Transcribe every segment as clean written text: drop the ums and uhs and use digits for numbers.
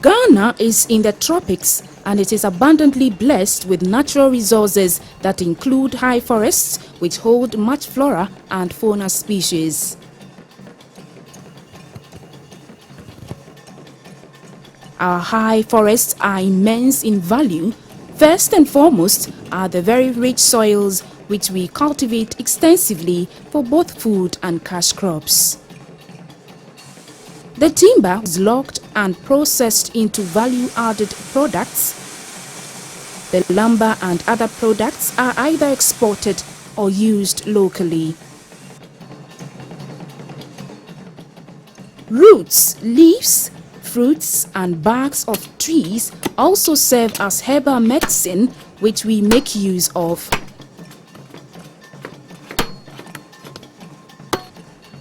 Ghana is in the tropics and it is abundantly blessed with natural resources that include high forests which hold much flora and fauna species. Our high forests are immense in value. First and foremost are the very rich soils which we cultivate extensively for both food and cash crops. The timber is logged and processed into value-added products. The lumber and other products are either exported or used locally. Roots, leaves, fruits and barks of trees also serve as herbal medicine which we make use of.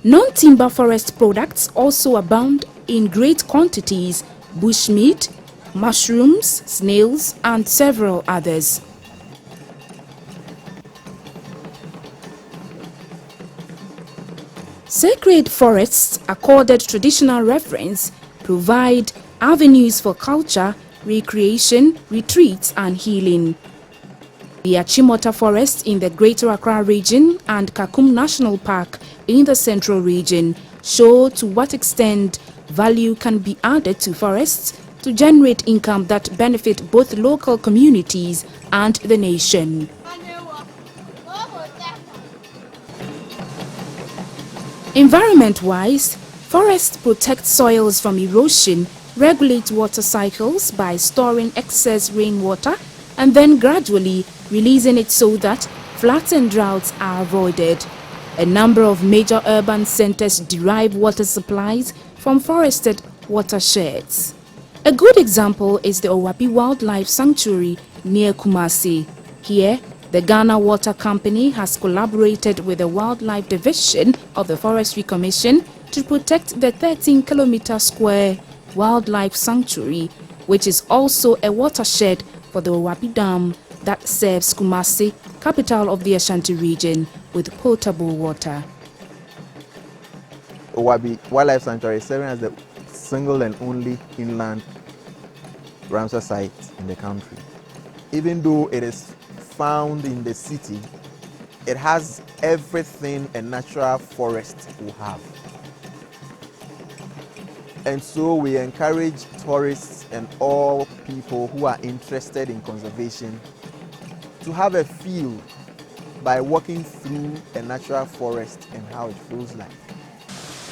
Non-timber forest products also abound in great quantities: bushmeat, mushrooms, snails, and several others. Sacred forests, accorded traditional reverence, provide avenues for culture, recreation, retreats, and healing. The Achimota Forest in the Greater Accra region and Kakum National Park in the Central region show to what extent value can be added to forests to generate income that benefit both local communities and the nation. Environment-wise, forests protect soils from erosion, regulate water cycles by storing excess rainwater and then gradually releasing it so that floods and droughts are avoided. A number of major urban centers derive water supplies from forested watersheds. A good example is the Owapi Wildlife Sanctuary near Kumasi. Here, the Ghana Water Company has collaborated with the Wildlife Division of the Forestry Commission to protect the 13-kilometer square wildlife sanctuary, which is also a watershed for the Owapi Dam that serves Kumasi, capital of the Ashanti region, with potable water. Owapi Wildlife Sanctuary is serving as the single and only inland Ramsar site in the country. Even though it is found in the city, it has everything a natural forest will have. And so we encourage tourists and all people who are interested in conservation to have a feel by walking through a natural forest and how it feels like.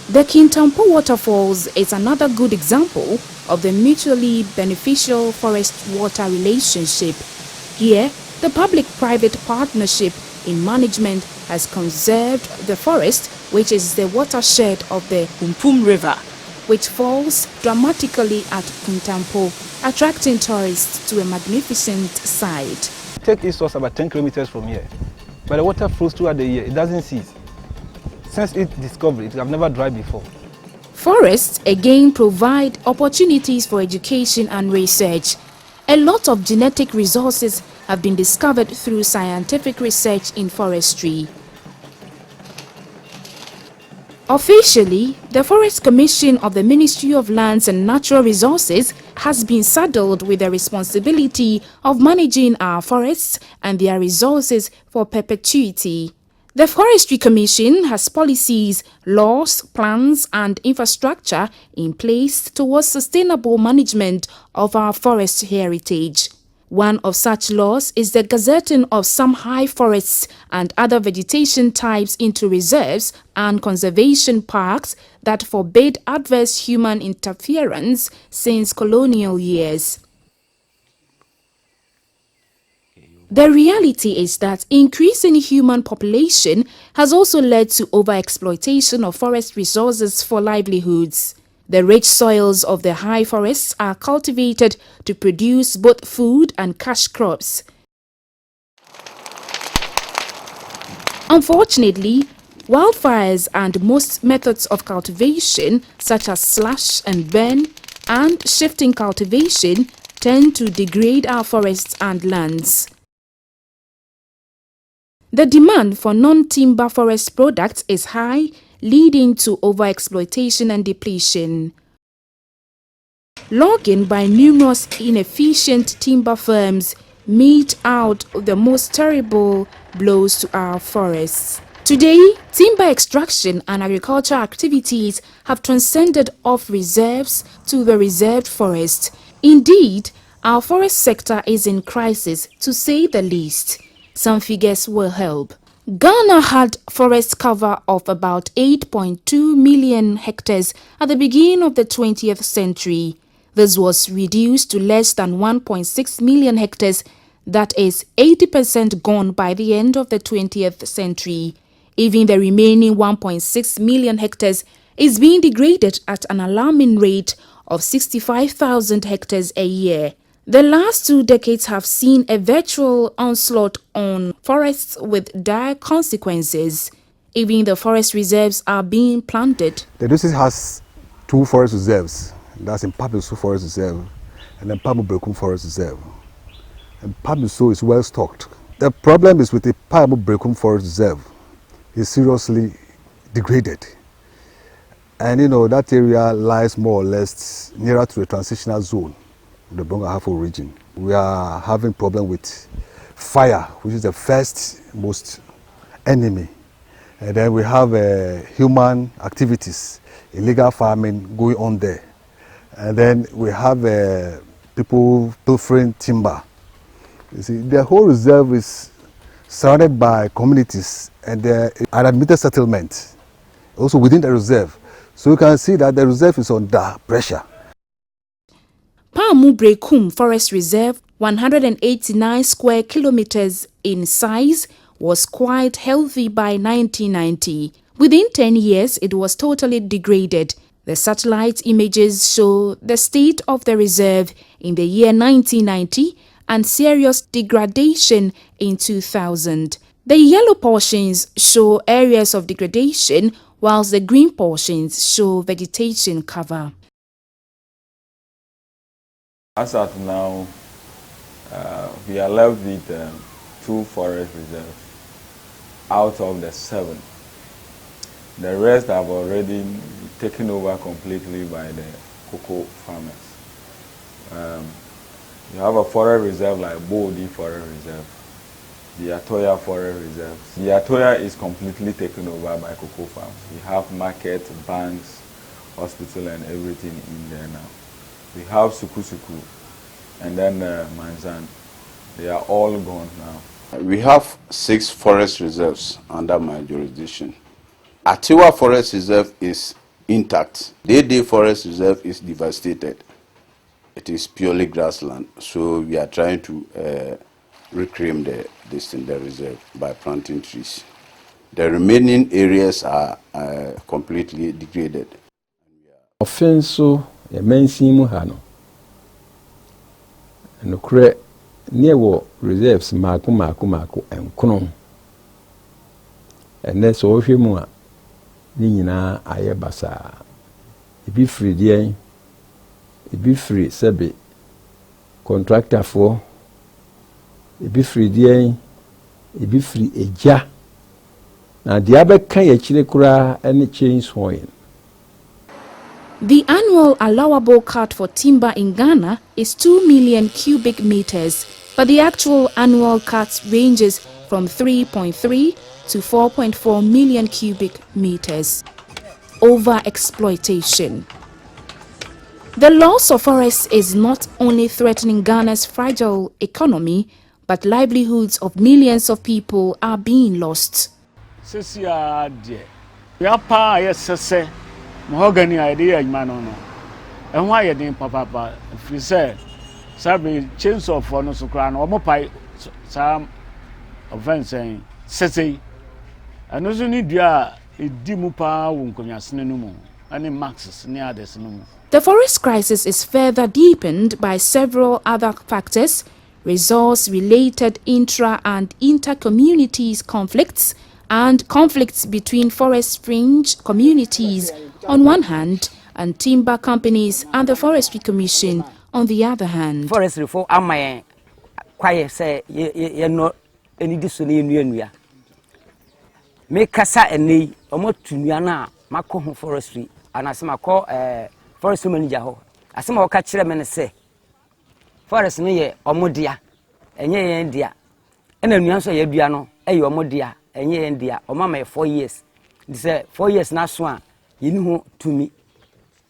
The Kintampo Waterfalls is another good example of the mutually beneficial forest-water relationship. Here, the public-private partnership in management has conserved the forest, which is the watershed of the Umpum River, which falls dramatically at Kintampo, attracting tourists to a magnificent sight. Take east was about 10 kilometers from here, but the water flows throughout the year. It doesn't cease. Since its discovery, it has never dried before. Forests again provide opportunities for education and research. A lot of genetic resources have been discovered through scientific research in forestry. Officially, the Forest Commission of the Ministry of Lands and Natural Resources has been saddled with the responsibility of managing our forests and their resources for perpetuity. The Forestry Commission has policies, laws, plans and infrastructure in place towards sustainable management of our forest heritage. One of such laws is the gazetting of some high forests and other vegetation types into reserves and conservation parks that forbid adverse human interference since colonial years. The reality is that increasing human population has also led to overexploitation of forest resources for livelihoods. The rich soils of the high forests are cultivated to produce both food and cash crops. Unfortunately, wildfires and most methods of cultivation, such as slash and burn and shifting cultivation, tend to degrade our forests and lands. The demand for non-timber forest products is high, leading to overexploitation and depletion. logging by numerous inefficient timber firms mete out the most terrible blows to our forests. Today, timber extraction and agricultural activities have transcended off reserves to the reserved forest. Indeed, our forest sector is in crisis, to say the least. Some figures will help. Ghana had forest cover of about 8.2 million hectares at the beginning of the 20th century. This was reduced to less than 1.6 million hectares, that is 80% gone by the end of the 20th century. Even the remaining 1.6 million hectares is being degraded at an alarming rate of 65,000 hectares a year. The last 2 decades have seen a virtual onslaught on forests with dire consequences. Even the forest reserves are being planted. The district has 2 forest reserves. That's in Pabiso Forest Reserve and then Pabo Brekum Forest Reserve. And Pabiso is well stocked. The problem is with the Pabo Brekum Forest Reserve. Is seriously degraded. And that area lies more or less nearer to the transitional zone of the Bongahafo region. We are having problem with fire, which is the first most enemy. And then we have human activities, illegal farming going on there. And then we have people pilfering timber. You see, the whole reserve is surrounded by communities and an admitted settlement also within the reserve. So you can see that the reserve is under pressure. Paamu Brekum Forest Reserve, 189 square kilometers in size, was quite healthy by 1990. Within 10 years, it was totally degraded. The satellite images show the state of the reserve in the year 1990 and serious degradation in 2000. The yellow portions show areas of degradation, whilst the green portions show vegetation cover. As at now, we are left with 2 forest reserves out of the 7. The rest have already been taken over completely by the cocoa farmers. You have a forest reserve like Bodi Forest Reserve, the Atoya Forest Reserve. The Atoya is completely taken over by cocoa farms. We have markets, banks, hospital and everything in there now. We have Suku and then Manzan. They are all gone now. We have 6 forest reserves under my jurisdiction. Atiwa Forest Reserve is intact. Dede Forest Reserve is devastated. It is purely grassland, so we are trying to reclaim the reserve by planting trees. The remaining areas are completely degraded. Offenso ya mensimu hano. Nukre newo reserves maku enkono. Ene so ohwe mu a ni nyina aye basa. Ebi free die, ebi free sebe contractor for, ebi free die, ebi free eja. Na dia beka ye chire kura ene change hoyin. The annual allowable cut for timber in Ghana is 2 million cubic meters, but the actual annual cut ranges from 3.3 to 4.4 million cubic meters. Overexploitation. The loss of forests is not only threatening Ghana's fragile economy, but livelihoods of millions of people are being lost. Mahogany idea no and why you didn't papa if you say sabi chains of no so crown or mopai some offense saying sese and also need ya dimupa wunkonya no mo and maxes near this no. The forest crisis is further deepened by several other factors: resource-related intra- and inter-communities conflicts, and conflicts between forest fringe communities on one hand and timber companies and the Forestry Commission on the other hand. Forestry for am quiet say you know any disuni nua me kasa eni omo tunua na mako ho forestry anase mako forestry manager ho asɛm a wɔka kyerɛ me ne sɛ forest no yɛ ɔmo dea ɛnyɛ yɛn dea ɛna nnua nso yɛ dua no ɛyɛ ɔmo dea ɛnyɛ yɛn dea ɔmo ama yɛ 4 years nti sɛ 4 years na so a yɛni ho tumi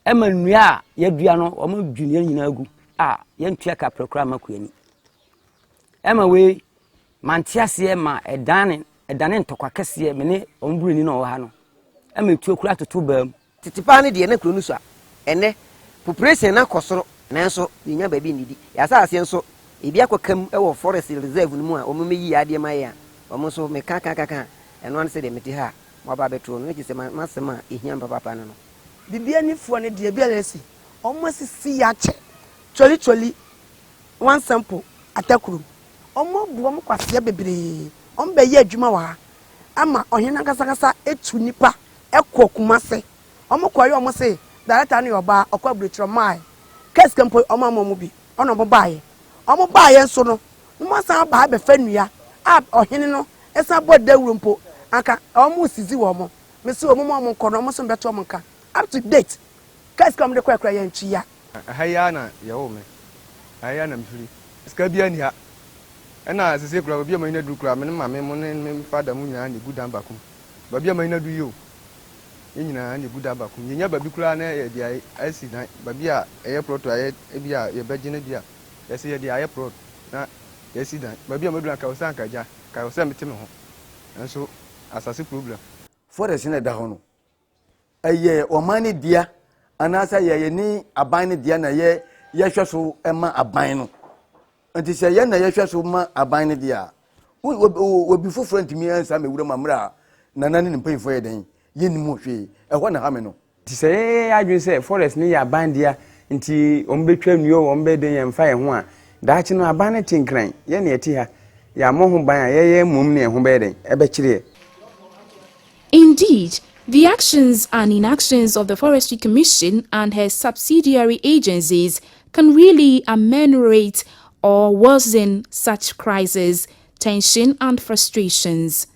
ɛma nnua a yɛdua no ɔmo dwunia nyinaa gu a yɛntua kaprakora ma kuani ɛma wei mante aseɛ ma ɛdane ntɔkwa kɛseɛ me ne ɔmo burani na ɔwɔ ha no ɛma tuo kura toto baam titipa ne deɛ na kuro no so a ɛnɛ population na kɔsoro nanso yɛnya baabi nidi yɛasa aseɛ nso ebi akɔkam ɛwɔ forest reserve no mu a ɔmo meyi adeɛ ma yɛ a ɔmo nso meka ɛno an sɛ deɛ mete ha mɔba bɛtoro no kyɛ sɛ masɛm a ɛhia papa no no bibia nifoɔ ne deɛ bia lɛsi ɔmo sisi yakyɛ twoli one sample atakurum ɔmo bu ɔmo kwaseɛ bebree ɔmo bɛyɛ adwuma wɔ ha ama ɔhena kasakasa etu nipa ɛkɔ kumase ɔmo kɔyɛ ɔmo se director ne ɔba ɔkɔ aburokyerɛ mae case campo ɔmo ama ɔmo bi ɔno ɔmo baayɛ nso no mo san ba bɛfa nnua a ɔhene no ɛsan bɔ dawuro mpo anka ɔmo sisi wɔ mo me se ɔmo nkɔ no ɔmo so bɛto ɔmo nka up to date case campo de kɔ yɛ ntwia ahaya na yɛwɔ me ahaya na mfiri sika bia ni ha ɛna sese kura obi ama ina du kura me ma me mo ne me fada mu nyina ne gudan bako ba bia ama ina du yo nyina ne gudan bako nyenya ba bi kura na yɛ dia asi na ba bia ɛyɛ proto ayɛ bia yɛ bɛgye bia yɛse yɛ dia ayɛ proto na yɛsi dan ba bia madura ka osan ka ja ka osan mete me ho nso asase problem forest na da ho no ɛyɛ ɔman dia anasa yɛ ni aban ne dia na yɛ hwɛ so ɛma aban no nti sɛ yɛ na yɛ hwɛ so ma aban ne dia obi foforo ntimi ansa me wura mamra na nane ne mpanyifo yɛ den yɛ ni mu hwee ɛhɔ na ha me no nti sɛ yɛ adwen sɛ forest ne yɛ aban dia nti ɔmo betwa nnuo ɔmo bɛden yɛn fa yɛn ho a daakye no aban ne tinkran yɛ ne yɛte ha yɛ amɔ ho ban a yɛyɛ mum ne ɛho bɛyɛ den ɛbɛkyerɛ. Indeed, the actions and inactions of the Forestry Commission and her subsidiary agencies can really ameliorate or worsen such crises, tension and frustrations.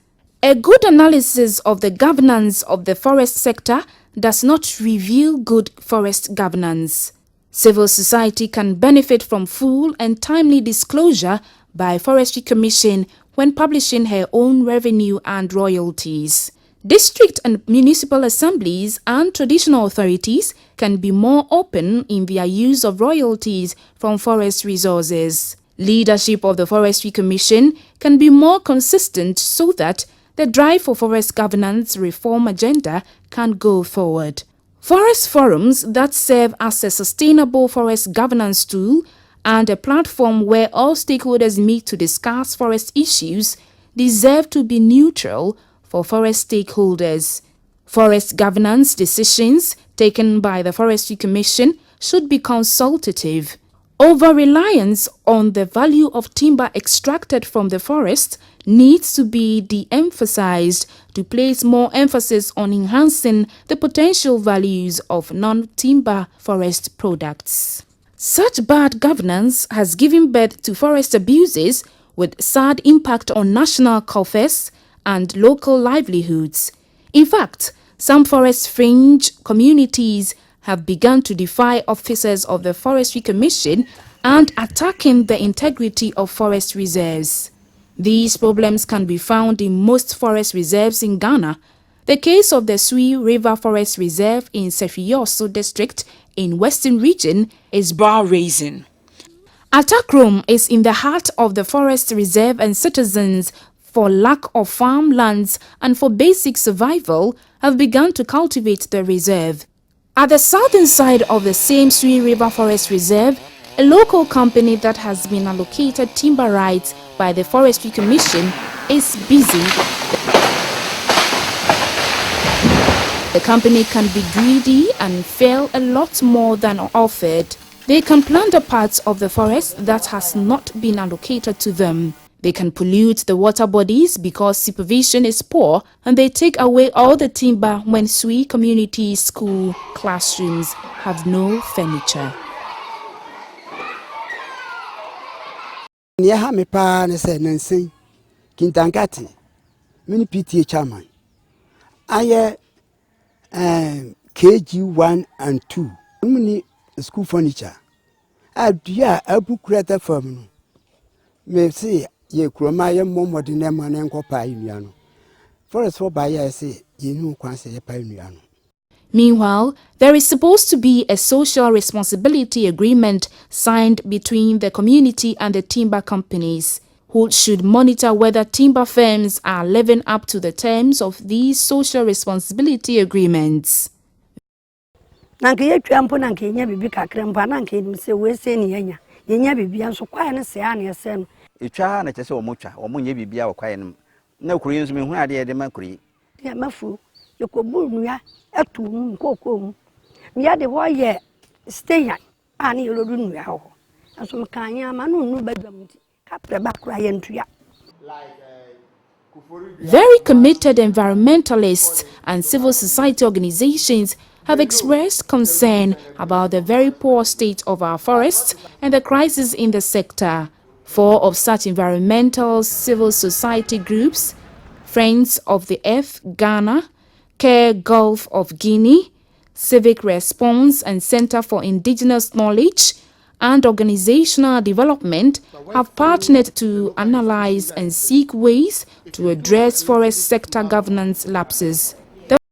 A good analysis of the governance of the forest sector does not reveal good forest governance. Civil society can benefit from full and timely disclosure by Forestry Commission when publishing her own revenue and royalties. District and municipal assemblies and traditional authorities can be more open in their use of royalties from forest resources. Leadership of the Forestry Commission can be more consistent so that the drive for forest governance reform agenda can go forward. Forest forums that serve as a sustainable forest governance tool and a platform where all stakeholders meet to discuss forest issues deserve to be neutral for forest stakeholders. Forest governance decisions taken by the Forestry Commission should be consultative. Over-reliance on the value of timber extracted from the forest needs to be de-emphasized to place more emphasis on enhancing the potential values of non-timber forest products. Such bad governance has given birth to forest abuses with sad impact on national coffers and local livelihoods. In fact, some forest fringe communities have begun to defy officers of the Forestry Commission and attacking the integrity of forest reserves. These problems can be found in most forest reserves in Ghana. The case of the Sui River Forest Reserve in Sefioso district in Western Region is brow-raising. Atakrom is in the heart of the forest reserve, and citizens, for lack of farmlands and for basic survival, have begun to cultivate the reserve. At the southern side of the same Sui River Forest Reserve, a local company that has been allocated timber rights by the Forestry Commission is busy. The company can be greedy and fell a lot more than offered. They can plunder parts of the forest that has not been allocated to them. They can pollute the water bodies because supervision is poor, and they take away all the timber when Sui Community School classrooms have no furniture. Near me pa ne say Nancy Kintangati, mini PTA chairman. I KG 1 and 2. Mini school furniture. Adia abu creator firm. Me say ye kroma ye momo de ne man enko pa inuano. Forest for by ye say ye nu kwanse ye pa inuano. Meanwhile, there is supposed to be a social responsibility agreement signed between the community and the timber companies, who should monitor whether timber firms are living up to the terms of these social responsibility agreements. Nanke ye twampo nanke nya bibi kakrempa nanke nim se we se ni nya. Ye nya bibi anso kwae ne se ane se no. Etwa na kyese omotwa omonye bibia wakwae nim. Na kuri nso me hu ade de makuri. Ya mafu ye ko buru ya atu mu kokko mu. Mi ya de ho ye stay ani ye lodu nu ya ho. Anso me kan ya ma no nu badwam ti. Kapre ba kura ye ntua. Very committed environmentalists and civil society organizations have expressed concern about the very poor state of our forests and the crisis in the sector. 4 of such environmental civil society groups, Friends of the Earth Ghana, Care Gulf of Guinea, Civic Response and Center for Indigenous Knowledge, and Organizational Development, have partnered to analyze and seek ways to address forest sector governance lapses.